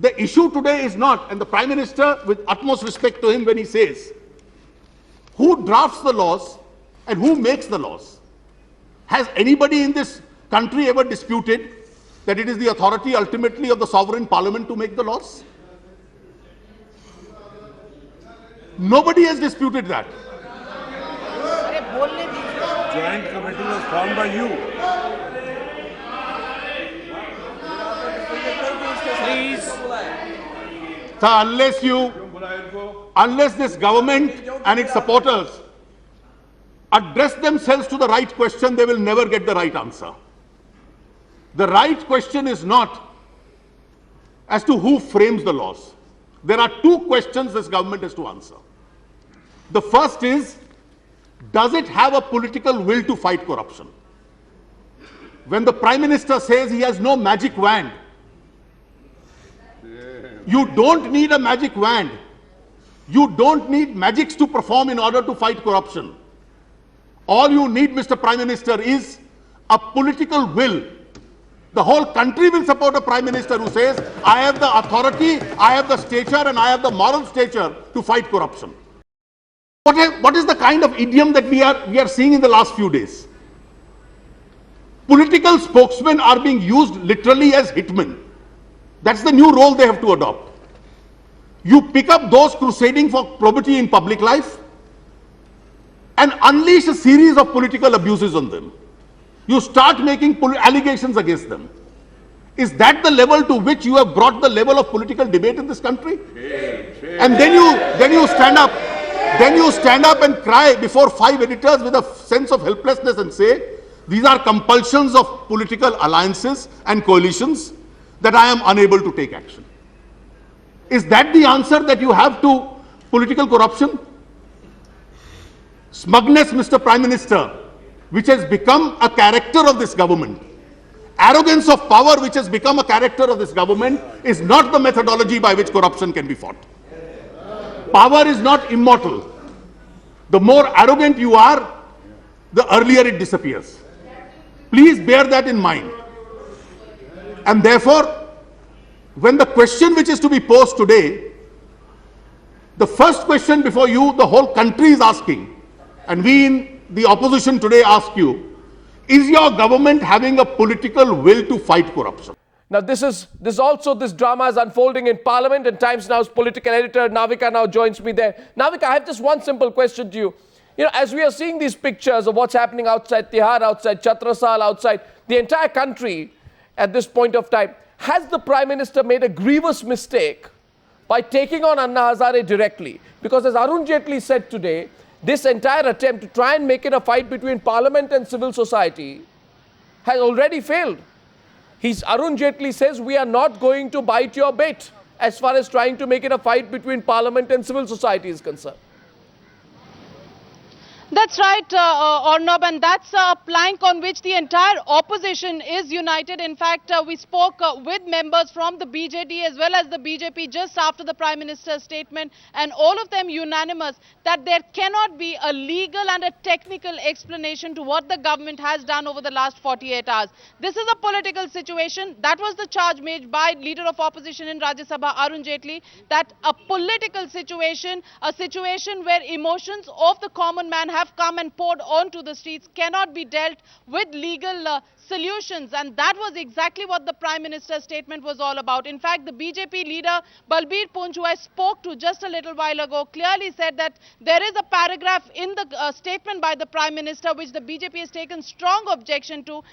The issue today is not, and the Prime Minister, with utmost respect to him when he says, who drafts the laws and who makes the laws? Has anybody in this country ever disputed that it is the authority ultimately of the sovereign parliament to make the laws? Nobody has disputed that. Joint committee was formed by you. Please. So unless this government and its supporters address themselves to the right question, they will never get the right answer. The right question is not as to who frames the laws. There are two questions this government has to answer. The first is, does it have a political will to fight corruption? When the Prime Minister says he has no magic wand, you don't need a magic wand. You don't need magics to perform in order to fight corruption. All you need, Mr. Prime Minister, is a political will. The whole country will support a Prime Minister who says, I have the authority, I have the stature, and I have the moral stature to fight corruption. What is the kind of idiom that we are seeing in the last few days? Political spokesmen are being used literally as hitmen. That's the new role they have to adopt. You pick up those crusading for probity in public life and unleash a series of political abuses on them. You start making allegations against them. Is that the level to which you have brought the level of political debate in this country? And then you stand up and cry before 5 editors with a sense of helplessness and say, these are compulsions of political alliances and coalitions that I am unable to take action. Is that the answer that you have to political corruption? Smugness, Mr. Prime Minister, which has become a character of this government. Arrogance of power, which has become a character of this government, is not the methodology by which corruption can be fought. Power is not immortal. The more arrogant you are, the earlier it disappears. Please bear that in mind. And therefore, when the question which is to be posed today, the first question before you, the whole country is asking, and we in the opposition today ask you, is your government having a political will to fight corruption? Now this drama is unfolding in Parliament, and Times Now's political editor Navika now joins me there. Navika, I have just one simple question to you. You know, as we are seeing these pictures of what's happening outside Tihar, outside Chhatrasal, outside the entire country at this point of time, has the Prime Minister made a grievous mistake by taking on Anna Hazare directly? Because as Arun Jaitley said today, this entire attempt to try and make it a fight between Parliament and civil society has already failed. Arun Jaitley says we are not going to bite your bait as far as trying to make it a fight between Parliament and civil society is concerned. That's right, Arnab, and that's a plank on which the entire opposition is united. In fact, we spoke with members from the BJD as well as the BJP just after the Prime Minister's statement, and all of them unanimous that there cannot be a legal and a technical explanation to what the government has done over the last 48 hours. This is a political situation. That was the charge made by Leader of Opposition in Rajya Sabha, Arun Jaitley, that a political situation, a situation where emotions of the common man have come and poured onto the streets, cannot be dealt with legal solutions. And that was exactly what the Prime Minister's statement was all about. In fact, the BJP leader Balbir Poonch, who I spoke to just a little while ago, clearly said that there is a paragraph in the statement by the Prime Minister which the BJP has taken strong objection to.